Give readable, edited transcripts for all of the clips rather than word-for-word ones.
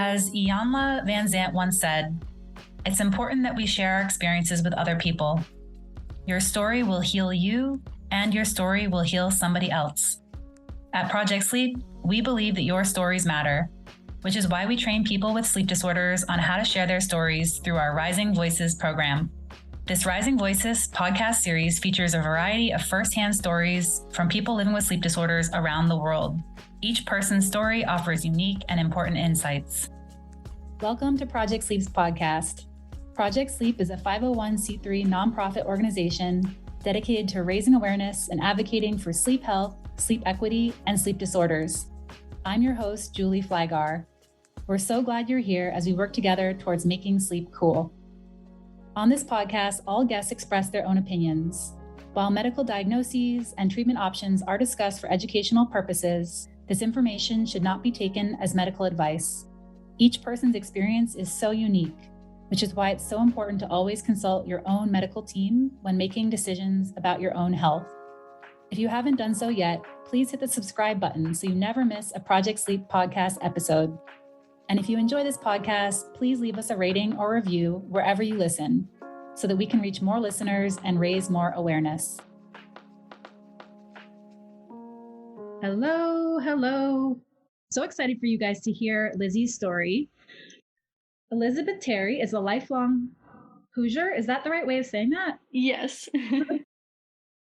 As Iyanla Van Zant once said, it's important that we share our experiences with other people. Your story will heal you, and your story will heal somebody else. At Project Sleep, we believe that your stories matter, which is why we train people with sleep disorders on how to share their stories through our Rising Voices program. This Rising Voices podcast series features a variety of firsthand stories from people living with sleep disorders around the world. Each person's story offers unique and important insights. Welcome to Project Sleep's podcast. Project Sleep is a 501c3 nonprofit organization dedicated to raising awareness and advocating for sleep health, sleep equity, and sleep disorders. I'm your host, Julie Flagar. We're so glad you're here as we work together towards making sleep cool. On this podcast, all guests express their own opinions. While medical diagnoses and treatment options are discussed for educational purposes, this information should not be taken as medical advice. Each person's experience is so unique, which is why it's so important to always consult your own medical team when making decisions about your own health. If you haven't done so yet, please hit the subscribe button so you never miss a Project Sleep podcast episode. And if you enjoy this podcast, please leave us a rating or review wherever you listen so that we can reach more listeners and raise more awareness. Hello. So excited for you guys to hear Lizzie's story. Elizabeth Terry is a lifelong Hoosier. Is that the right way of saying that? Yes.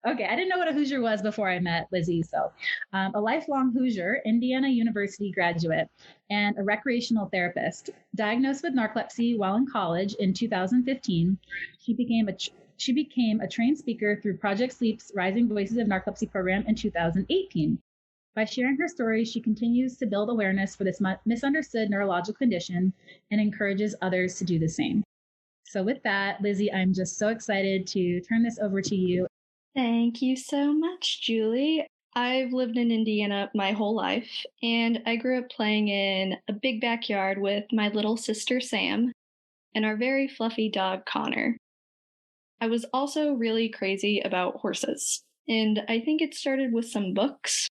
Okay, I didn't know what a Hoosier was before I met Lizzie. So a lifelong Hoosier, Indiana University graduate, and a recreational therapist. Diagnosed with narcolepsy while in college in 2015, she became a trained speaker through Project Sleep's Rising Voices of Narcolepsy program in 2018. By sharing her story, she continues to build awareness for this misunderstood neurological condition and encourages others to do the same. So with that, Lizzie, I'm just so excited to turn this over to you. Thank you so much, Julie. I've lived in Indiana my whole life, and I grew up playing in a big backyard with my little sister, Sam, and our very fluffy dog, Connor. I was also really crazy about horses, and I think it started with some books.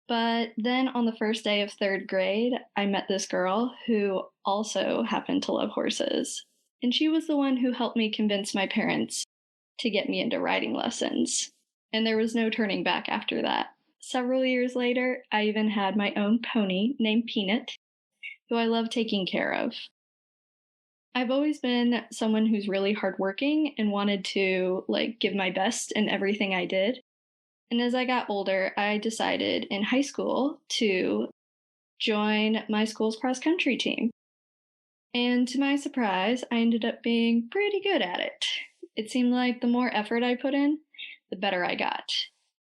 But then on the first day of third grade, I met this girl who also happened to love horses. And she was the one who helped me convince my parents to get me into riding lessons. And there was no turning back after that. Several years later, I even had my own pony named Peanut, who I love taking care of. I've always been someone who's really hardworking and wanted to give my best in everything I did. And as I got older, I decided in high school to join my school's cross-country team. And to my surprise, I ended up being pretty good at it. It seemed like the more effort I put in, the better I got.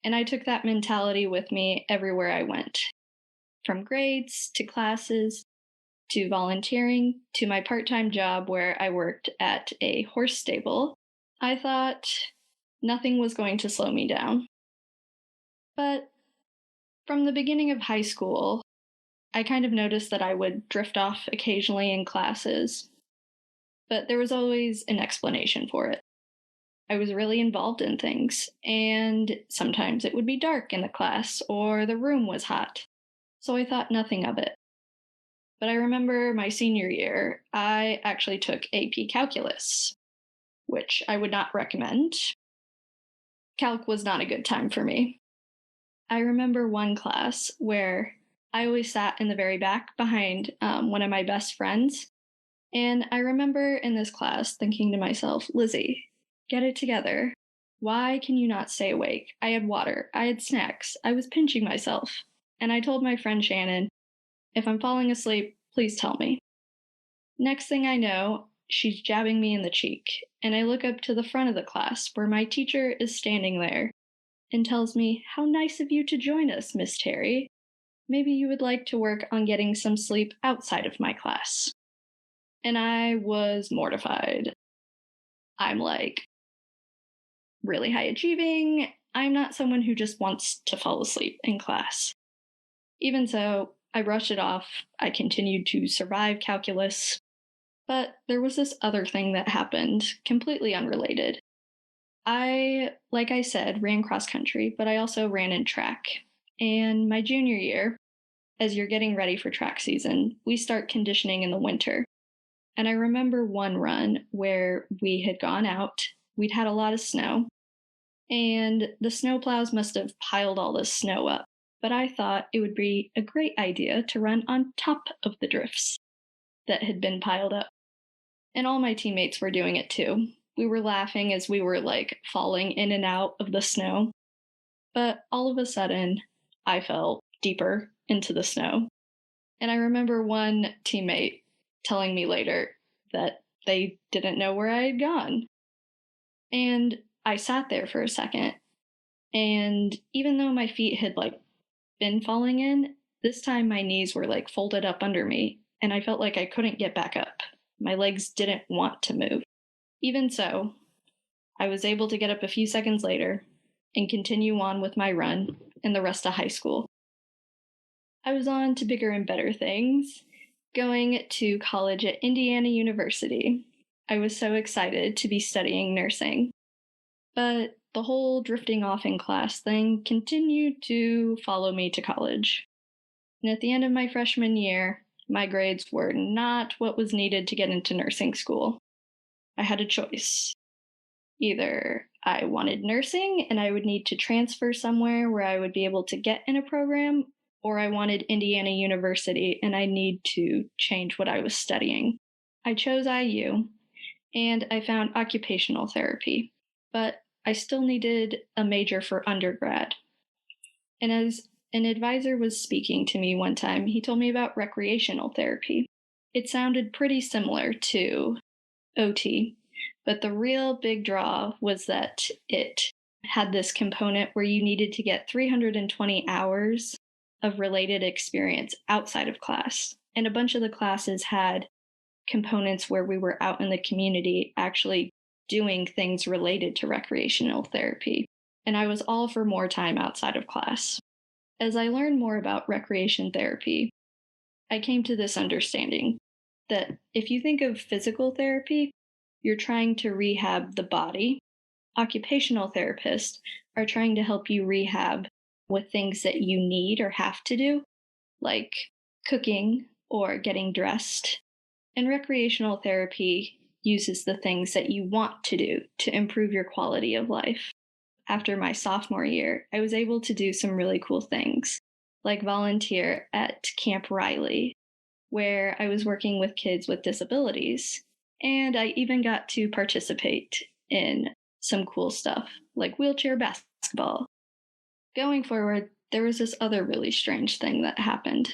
And I took that mentality with me everywhere I went. From grades to classes to volunteering to my part-time job where I worked at a horse stable, I thought nothing was going to slow me down. But from the beginning of high school, I kind of noticed that I would drift off occasionally in classes, but there was always an explanation for it. I was really involved in things, and sometimes it would be dark in the class or the room was hot, so I thought nothing of it. But I remember my senior year, I actually took AP Calculus, which I would not recommend. Calc was not a good time for me. I remember one class where I always sat in the very back behind one of my best friends. And I remember in this class thinking to myself, Lizzie, get it together. Why can you not stay awake? I had water. I had snacks. I was pinching myself. And I told my friend Shannon, if I'm falling asleep, please tell me. Next thing I know, she's jabbing me in the cheek. And I look up to the front of the class where my teacher is standing there and tells me, how nice of you to join us, Miss Terry. Maybe you would like to work on getting some sleep outside of my class. And I was mortified. I'm really high achieving. I'm not someone who just wants to fall asleep in class. Even so, I brushed it off. I continued to survive calculus. But there was this other thing that happened, completely unrelated. I, like I said, ran cross country, but I also ran in track. And my junior year, as you're getting ready for track season, we start conditioning in the winter. And I remember one run where we had gone out, we'd had a lot of snow, and the snowplows must have piled all this snow up. But I thought it would be a great idea to run on top of the drifts that had been piled up. And all my teammates were doing it too. We were laughing as we were like falling in and out of the snow. But all of a sudden, I fell deeper into the snow. And I remember one teammate telling me later that they didn't know where I had gone. And I sat there for a second. And even though my feet had like been falling in, this time my knees were like folded up under me. And I felt like I couldn't get back up. My legs didn't want to move. Even so, I was able to get up a few seconds later and continue on with my run and the rest of high school. I was on to bigger and better things, going to college at Indiana University. I was so excited to be studying nursing. But the whole drifting off in class thing continued to follow me to college. And at the end of my freshman year, my grades were not what was needed to get into nursing school. I had a choice. Either I wanted nursing and I would need to transfer somewhere where I would be able to get in a program, or I wanted Indiana University and I need to change what I was studying. I chose IU and I found occupational therapy, but I still needed a major for undergrad. And as an advisor was speaking to me one time, he told me about recreational therapy. It sounded pretty similar to OT, but the real big draw was that it had this component where you needed to get 320 hours of related experience outside of class. And a bunch of the classes had components where we were out in the community actually doing things related to recreational therapy. And I was all for more time outside of class. As I learned more about recreation therapy, I came to this understanding that if you think of physical therapy, you're trying to rehab the body. Occupational therapists are trying to help you rehab with things that you need or have to do, like cooking or getting dressed. And recreational therapy uses the things that you want to do to improve your quality of life. After my sophomore year, I was able to do some really cool things, like volunteer at Camp Riley, where I was working with kids with disabilities. And I even got to participate in some cool stuff, like wheelchair basketball. Going forward, there was this other really strange thing that happened.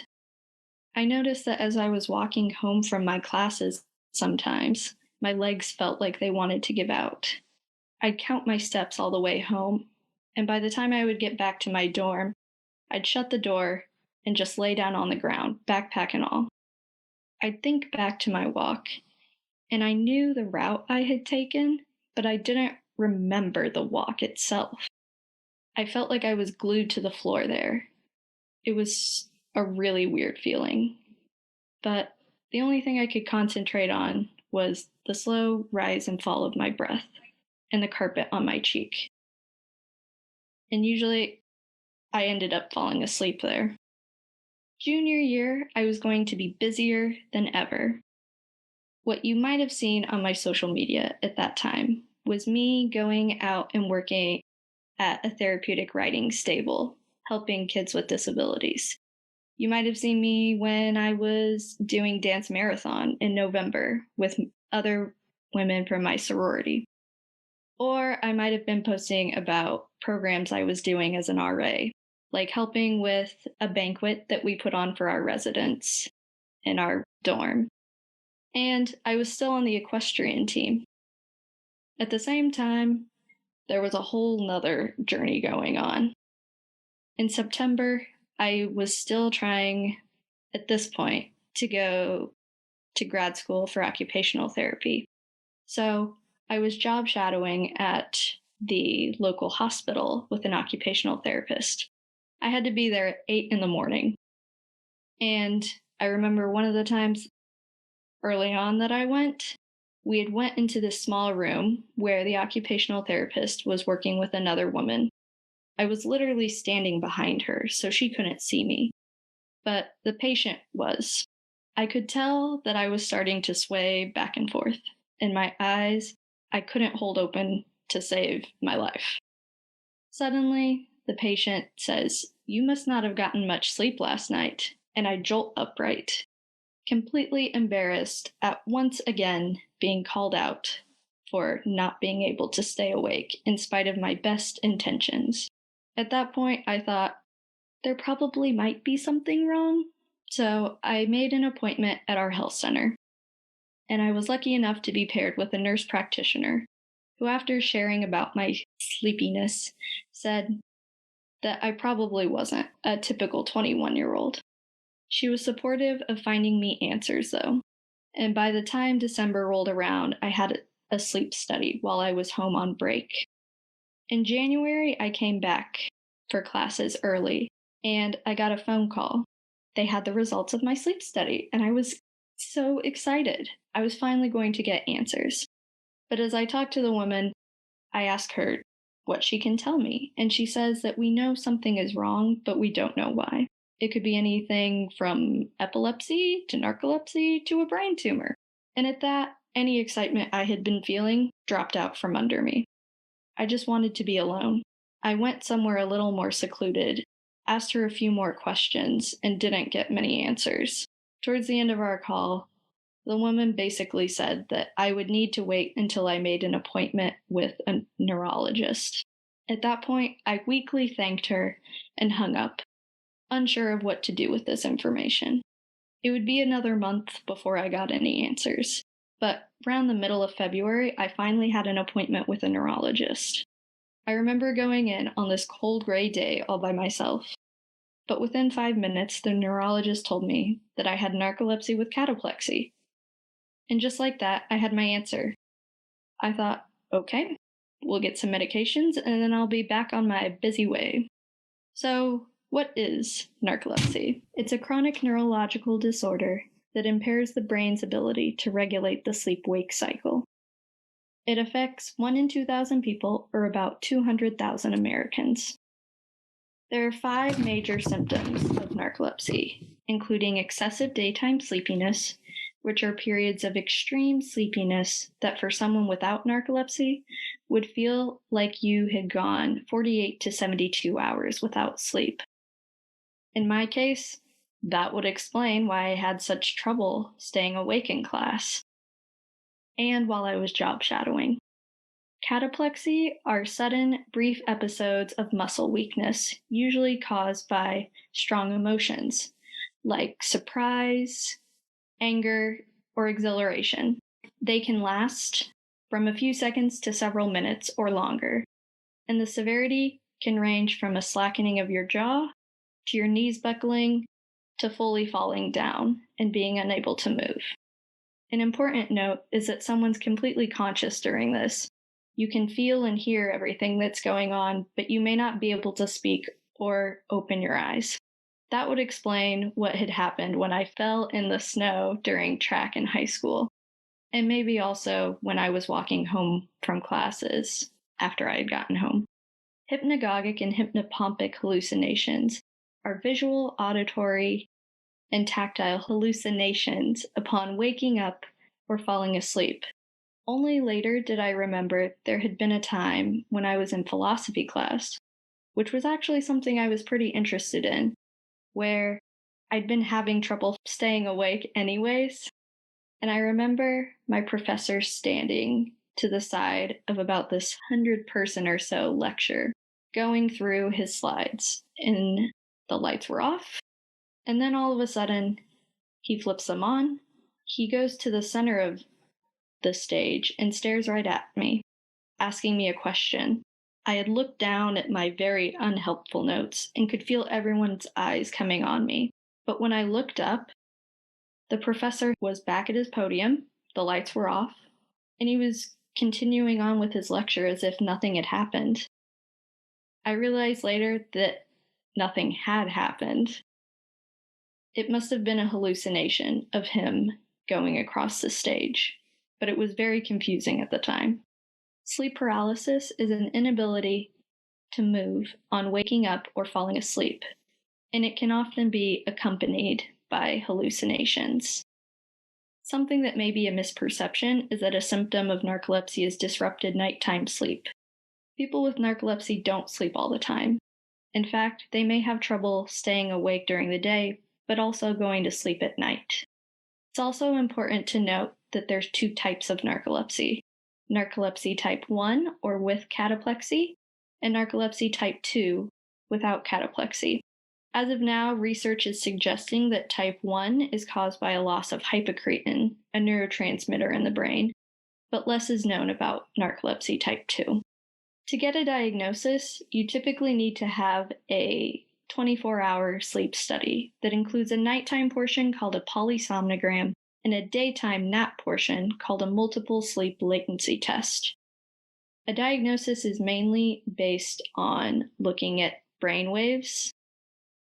I noticed that as I was walking home from my classes, sometimes my legs felt like they wanted to give out. I'd count my steps all the way home, and by the time I would get back to my dorm, I'd shut the door and just lay down on the ground, backpack and all. I'd think back to my walk, and I knew the route I had taken, but I didn't remember the walk itself. I felt like I was glued to the floor there. It was a really weird feeling. But the only thing I could concentrate on was the slow rise and fall of my breath and the carpet on my cheek. And usually I ended up falling asleep there. Junior year, I was going to be busier than ever. What you might have seen on my social media at that time was me going out and working at a therapeutic riding stable, helping kids with disabilities. You might have seen me when I was doing dance marathon in November with other women from my sorority. Or I might have been posting about programs I was doing as an RA, like helping with a banquet that we put on for our residents in our dorm. And I was still on the equestrian team. At the same time, there was a whole nother journey going on. In September, I was still trying, at this point, to go to grad school for occupational therapy. So I was job shadowing at the local hospital with an occupational therapist. I had to be there at 8 in the morning. And I remember one of the times early on that I went, we had went into this small room where the occupational therapist was working with another woman. I was literally standing behind her, so she couldn't see me. but the patient was. I could tell that I was starting to sway back and forth, and my eyes I couldn't hold open to save my life. Suddenly, the patient says, "You must not have gotten much sleep last night," and I jolt upright, completely embarrassed at once again being called out for not being able to stay awake in spite of my best intentions. At that point, I thought, there probably might be something wrong. So I made an appointment at our health center, and I was lucky enough to be paired with a nurse practitioner who, after sharing about my sleepiness, said that I probably wasn't a typical 21-year-old. She was supportive of finding me answers, though, and by the time December rolled around, I had a sleep study while I was home on break. In January, I came back for classes early, and I got a phone call. They had the results of my sleep study, and I was so excited. I was finally going to get answers. But as I talked to the woman, I asked her what she can tell me, and she says that we know something is wrong, but we don't know why. It could be anything from epilepsy to narcolepsy to a brain tumor. And at that, any excitement I had been feeling dropped out from under me. I just wanted to be alone. I went somewhere a little more secluded, asked her a few more questions, and didn't get many answers. Towards the end of our call, the woman basically said that I would need to wait until I made an appointment with a neurologist. At that point, I weakly thanked her and hung up, unsure of what to do with this information. It would be another month before I got any answers. But around the middle of February, I finally had an appointment with a neurologist. I remember going in on this cold gray day all by myself. But within 5 minutes, the neurologist told me that I had narcolepsy with cataplexy. And just like that, I had my answer. I thought, okay, we'll get some medications and then I'll be back on my busy way. So, what is narcolepsy? It's a chronic neurological disorder that impairs the brain's ability to regulate the sleep-wake cycle. It affects 1 in 2,000 people, or about 200,000 Americans. There are 5 major symptoms of narcolepsy, including excessive daytime sleepiness, which are periods of extreme sleepiness that for someone without narcolepsy would feel like you had gone 48 to 72 hours without sleep. In my case, that would explain why I had such trouble staying awake in class and while I was job shadowing. Cataplexy are sudden, brief episodes of muscle weakness, usually caused by strong emotions like surprise, anger, or exhilaration. They can last from a few seconds to several minutes or longer, and the severity can range from a slackening of your jaw to your knees buckling to fully falling down and being unable to move. An important note is that someone's completely conscious during this. You can feel and hear everything that's going on, but you may not be able to speak or open your eyes. That would explain what had happened when I fell in the snow during track in high school, and maybe also when I was walking home from classes after I had gotten home. Hypnagogic and hypnopompic hallucinations are visual, auditory, and tactile hallucinations upon waking up or falling asleep. Only later did I remember there had been a time when I was in philosophy class, which was actually something I was pretty interested in, where I'd been having trouble staying awake anyways. And I remember my professor standing to the side of about this 100-person or so lecture, going through his slides, and the lights were off. And then all of a sudden, he flips them on. He goes to the center of the stage and stares right at me, asking me a question. I had looked down at my very unhelpful notes and could feel everyone's eyes coming on me. But when I looked up, the professor was back at his podium, the lights were off, and he was continuing on with his lecture as if nothing had happened. I realized later that nothing had happened. It must have been a hallucination of him going across the stage, but it was very confusing at the time. Sleep paralysis is an inability to move on waking up or falling asleep. and it can often be accompanied by hallucinations. Something that may be a misperception is that a symptom of narcolepsy is disrupted nighttime sleep. People with narcolepsy don't sleep all the time. In fact, they may have trouble staying awake during the day, but also going to sleep at night. It's also important to note that there's two types of narcolepsy: narcolepsy type 1, or with cataplexy, and narcolepsy type 2, without cataplexy. As of now, research is suggesting that type 1 is caused by a loss of hypocretin, a neurotransmitter in the brain, but less is known about narcolepsy type 2. To get a diagnosis, you typically need to have a 24-hour sleep study that includes a nighttime portion called a polysomnogram and a daytime nap portion called a multiple sleep latency test. A diagnosis is mainly based on looking at brain waves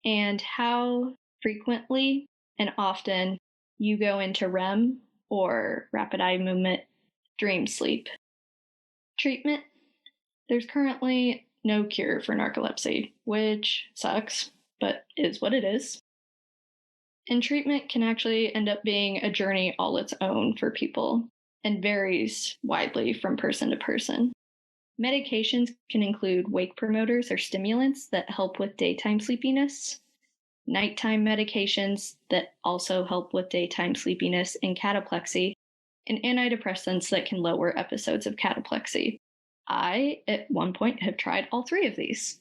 and how frequently and often you go into REM, or rapid eye movement dream sleep. Treatment: there's currently no cure for narcolepsy, which sucks, but is what it is. And treatment can actually end up being a journey all its own for people and varies widely from person to person. Medications can include wake promoters or stimulants that help with daytime sleepiness, nighttime medications that also help with daytime sleepiness and cataplexy, and antidepressants that can lower episodes of cataplexy. I, at one point, have tried all three of these,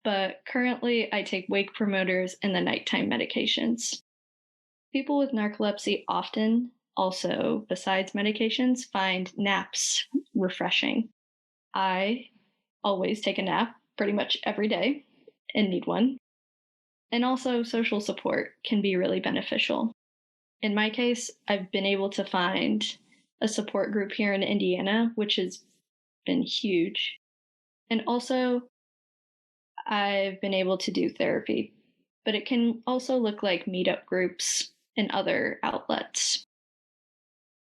but currently I take wake promoters and the nighttime medications. People with narcolepsy often also, besides medications, find naps refreshing. I always take a nap pretty much every day and need one. And also, social support can be really beneficial. In my case, I've been able to find a support group here in Indiana, which has been huge. And also, I've been able to do therapy, but it can also look like meetup groups and other outlets.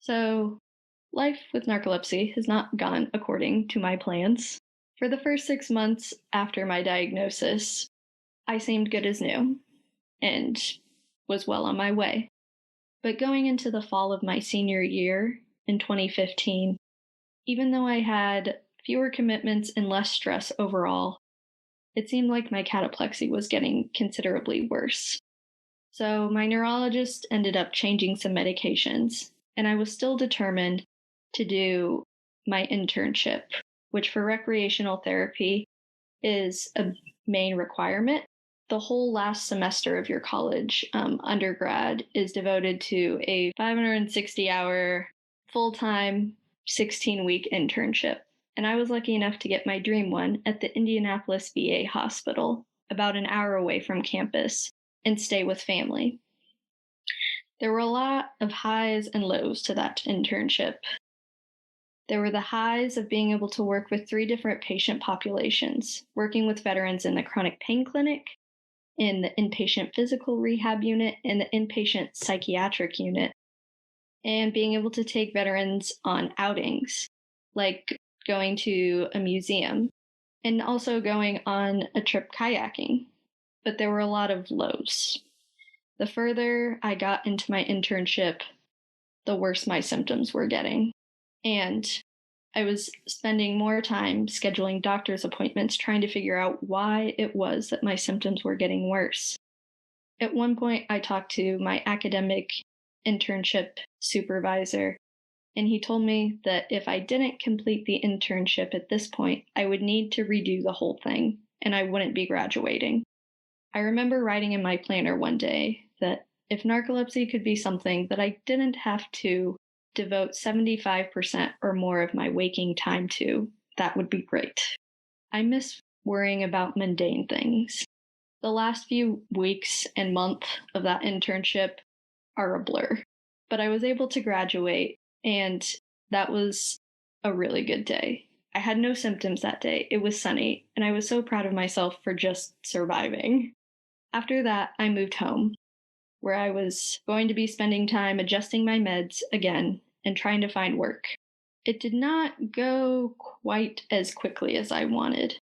So, life with narcolepsy has not gone according to my plans. For the first 6 months after my diagnosis, I seemed good as new and was well on my way. But going into the fall of my senior year in 2015, even though I had fewer commitments and less stress overall, it seemed like my cataplexy was getting considerably worse. So my neurologist ended up changing some medications, and I was still determined to do my internship, which for recreational therapy is a main requirement. The whole last semester of your college undergrad is devoted to a 560-hour full-time 16-week internship. And I was lucky enough to get my dream one at the Indianapolis VA hospital, about an hour away from campus, and stay with family. There were a lot of highs and lows to that internship. There were the highs of being able to work with 3 different patient populations, working with veterans in the chronic pain clinic, in the inpatient physical rehab unit, and the inpatient psychiatric unit, and being able to take veterans on outings, like going to a museum, and also going on a trip kayaking. But there were a lot of lows. The further I got into my internship, the worse my symptoms were getting. And I was spending more time scheduling doctor's appointments trying to figure out why it was that my symptoms were getting worse. At one point, I talked to my academic internship supervisor, and he told me that if I didn't complete the internship at this point, I would need to redo the whole thing, and I wouldn't be graduating. I remember writing in my planner one day that if narcolepsy could be something that I didn't have to devote 75% or more of my waking time to, that would be great. I miss worrying about mundane things. The last few weeks and month of that internship are a blur, but I was able to graduate, and that was a really good day. I had no symptoms that day. It was sunny, and I was so proud of myself for just surviving. After that, I moved home, where I was going to be spending time adjusting my meds again and trying to find work. It did not go quite as quickly as I wanted.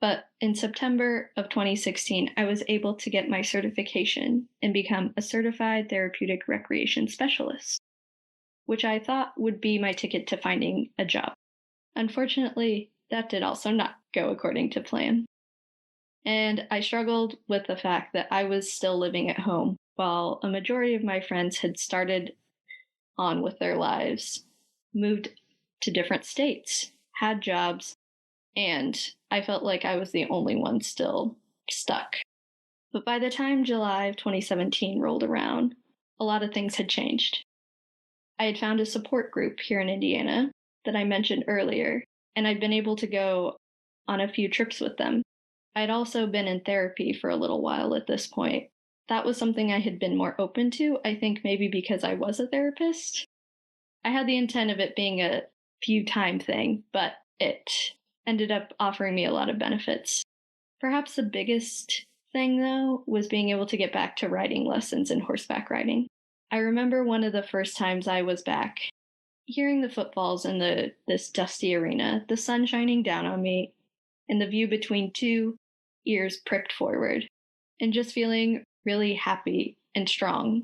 But in September of 2016, I was able to get my certification and become a certified therapeutic recreation specialist, which I thought would be my ticket to finding a job. Unfortunately, that did also not go according to plan. And I struggled with the fact that I was still living at home while a majority of my friends had started on with their lives, moved to different states, had jobs, and I felt like I was the only one still stuck. But by the time July of 2017 rolled around, a lot of things had changed. I had found a support group here in Indiana that I mentioned earlier, and I'd been able to go on a few trips with them. I'd also been in therapy for a little while at this point. That was something I had been more open to, I think maybe because I was a therapist. I had the intent of it being a few time thing, but it ended up offering me a lot of benefits. Perhaps the biggest thing, though, was being able to get back to riding lessons and horseback riding. I remember one of the first times I was back, hearing the footfalls in this dusty arena, the sun shining down on me, and the view between two ears pricked forward, and just feeling really happy and strong,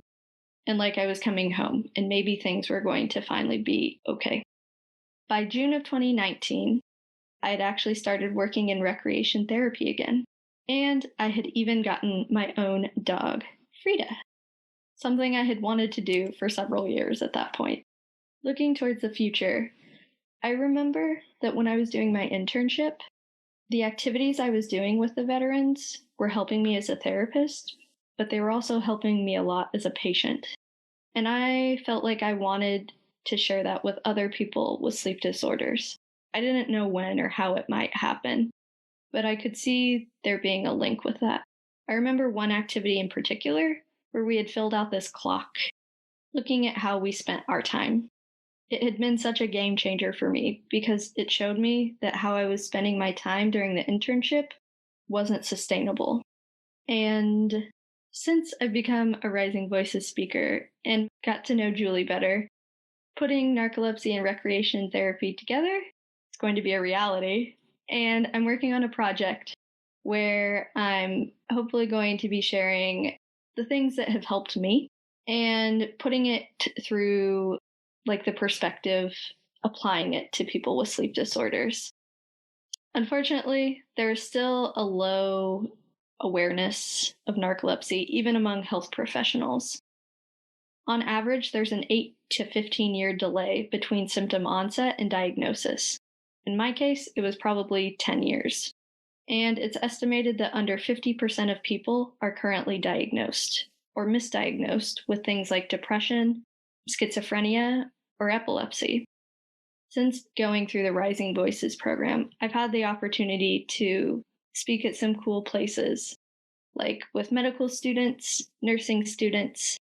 and like I was coming home, and maybe things were going to finally be okay. By June of 2019, I had actually started working in recreation therapy again, and I had even gotten my own dog, Frida, something I had wanted to do for several years at that point. Looking towards the future, I remember that when I was doing my internship, the activities I was doing with the veterans were helping me as a therapist, but they were also helping me a lot as a patient. And I felt like I wanted to share that with other people with sleep disorders. I didn't know when or how it might happen, but I could see there being a link with that. I remember one activity in particular where we had filled out this clock, looking at how we spent our time. It had been such a game changer for me because it showed me that how I was spending my time during the internship wasn't sustainable. And since I've become a Rising Voices speaker and got to know Julie better, putting narcolepsy and recreation therapy together is going to be a reality. And I'm working on a project where I'm hopefully going to be sharing the things that have helped me and putting it through like the perspective, applying it to people with sleep disorders. Unfortunately, there is still a low awareness of narcolepsy, even among health professionals. On average, there's an 8 to 15-year delay between symptom onset and diagnosis. In my case, it was probably 10 years. And it's estimated that under 50% of people are currently diagnosed or misdiagnosed with things like depression, schizophrenia, or epilepsy. Since going through the Rising Voices program, I've had the opportunity to speak at some cool places, like with medical students, nursing students,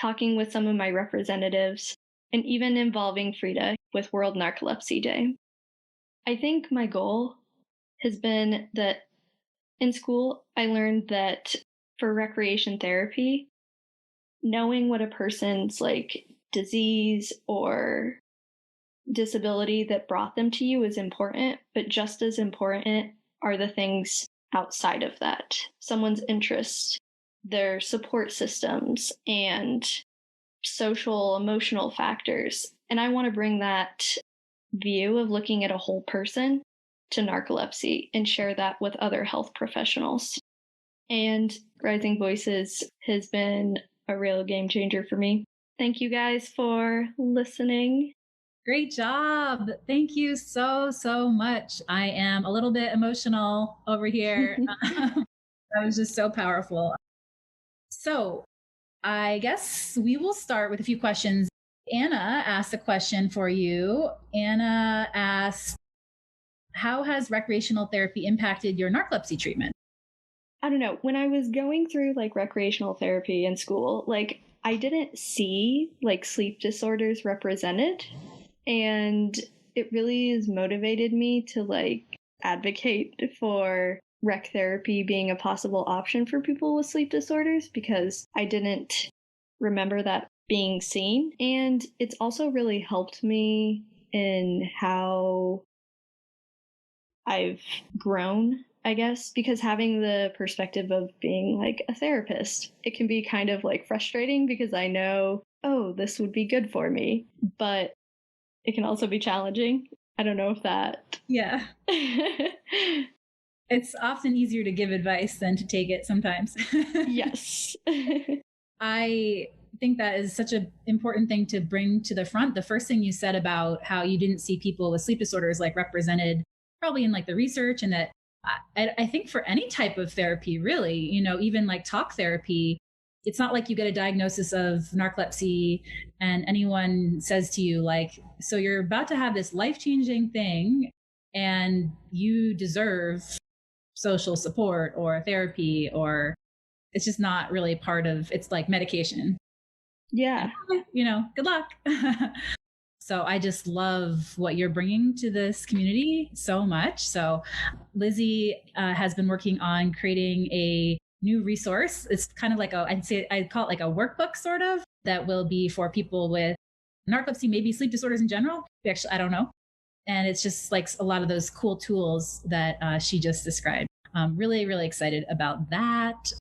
talking with some of my representatives, and even involving Frida with World Narcolepsy Day. I think my goal has been that in school, I learned that for recreation therapy, knowing what a person's like disease or disability that brought them to you is important, but just as important are the things outside of that. Someone's interests, their support systems, and social, emotional factors. And I want to bring that view of looking at a whole person to narcolepsy and share that with other health professionals. And Rising Voices has been a real game changer for me. Thank you guys for listening. Great job. Thank you so much. I am a little bit emotional over here. That was just so powerful. So I guess we will start with a few questions. Anna asked a question for you. Anna asked, how has recreational therapy impacted your narcolepsy treatment? I don't know. When I was going through like recreational therapy in school, like I didn't see like sleep disorders represented. And it really has motivated me to like advocate for rec therapy being a possible option for people with sleep disorders because I didn't remember that being seen. And it's also really helped me in how I've grown I guess because having the perspective of being like a therapist, it can be kind of like frustrating because I know, oh, this would be good for me, but it can also be challenging. I don't know if that. Yeah. It's often easier to give advice than to take it sometimes. Yes. I think that is such an important thing to bring to the front. The first thing you said about how you didn't see people with sleep disorders like represented probably in like the research, and that I think for any type of therapy, really, even like talk therapy, it's not like you get a diagnosis of narcolepsy and anyone says to you, like, so you're about to have this life-changing thing and you deserve social support or therapy, or it's just not really part of, it's like medication. Yeah. Good luck. So I just love what you're bringing to this community so much. So Lizzie has been working on creating a new resource. It's kind of like I'd call it like a workbook sort of, that will be for people with narcolepsy, maybe sleep disorders in general. Actually, I don't know. And it's just like a lot of those cool tools that she just described. I'm really, really excited about that.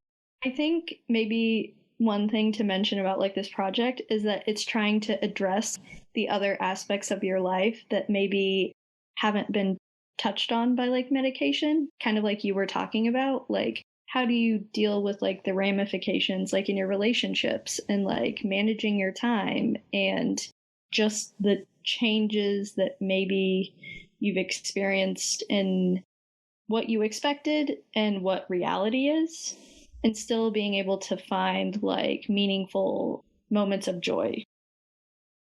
I think maybe one thing to mention about like this project is that it's trying to address the other aspects of your life that maybe haven't been touched on by like medication, kind of like you were talking about. Like, how do you deal with like the ramifications like in your relationships and like managing your time and just the changes that maybe you've experienced in what you expected and what reality is, and still being able to find like meaningful moments of joy.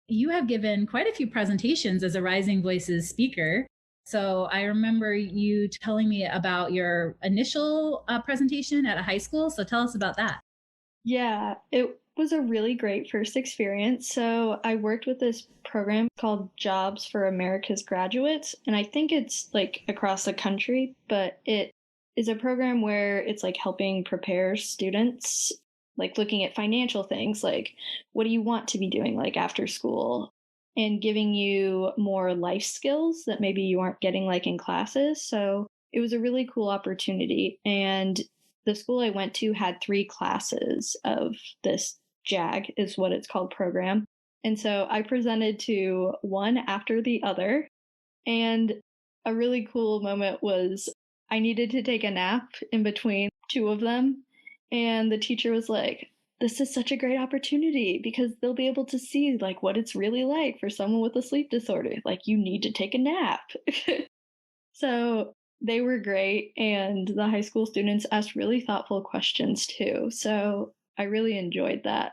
You have given quite a few presentations as a Rising Voices speaker. So I remember you telling me about your initial presentation at a high school. So tell us about that. Yeah, it was a really great first experience. So I worked with this program called Jobs for America's Graduates, and I think it's like across the country, but it is a program where it's like helping prepare students, like looking at financial things, like what do you want to be doing like after school, and giving you more life skills that maybe you aren't getting like in classes. So it was a really cool opportunity. And the school I went to had 3 classes of this JAG, is what it's called, program. And so I presented to one after the other. And a really cool moment was I needed to take a nap in between 2 of them. And the teacher was like, this is such a great opportunity because they'll be able to see like what it's really like for someone with a sleep disorder. Like, you need to take a nap. So they were great, and the high school students asked really thoughtful questions too. So I really enjoyed that.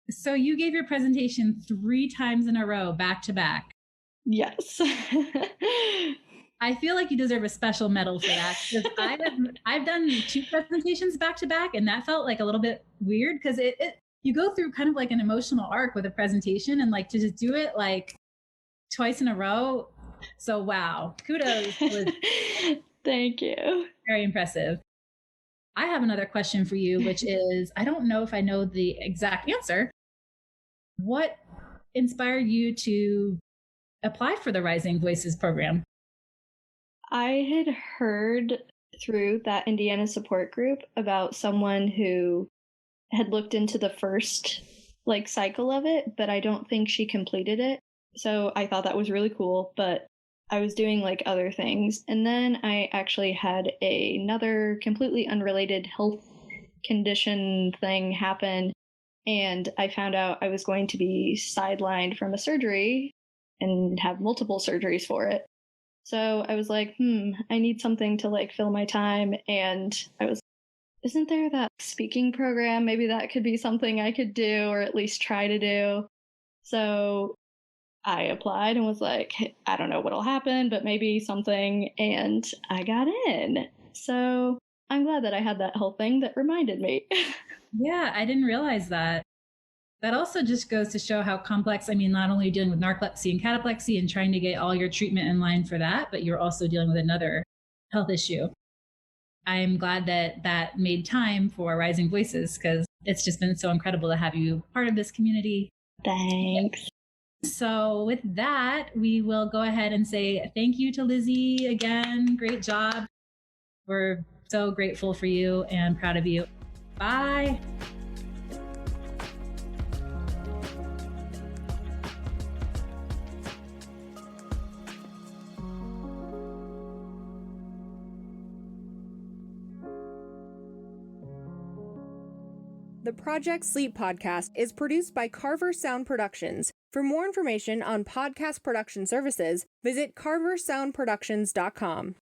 So you gave your presentation 3 times in a row, back to back. Yes. I feel like you deserve a special medal for that, because I've done 2 presentations back to back, and that felt like a little bit weird because you go through kind of like an emotional arc with a presentation, and like to just do it like twice in a row. So wow, kudos. Thank you. Very impressive. I have another question for you, which is, I don't know if I know the exact answer. What inspired you to apply for the Rising Voices program? I had heard through that Indiana support group about someone who had looked into the first like cycle of it, but I don't think she completed it. So I thought that was really cool, but I was doing like other things. And then I actually had another completely unrelated health condition thing happen. And I found out I was going to be sidelined from a surgery and have multiple surgeries for it. So I was like, I need something to like fill my time. And I was, isn't there that speaking program? Maybe that could be something I could do, or at least try to do. So I applied and was like, hey, I don't know what'll happen, but maybe something. And I got in. So I'm glad that I had that whole thing that reminded me. Yeah, I didn't realize that. That also just goes to show how complex, I mean, not only are you dealing with narcolepsy and cataplexy and trying to get all your treatment in line for that, but you're also dealing with another health issue. I'm glad that that made time for Rising Voices, because it's just been so incredible to have you part of this community. Thanks. So with that, we will go ahead and say thank you to Lizzie again. Great job. We're so grateful for you and proud of you. Bye. The Project Sleep podcast is produced by Carver Sound Productions. For more information on podcast production services, visit carversoundproductions.com.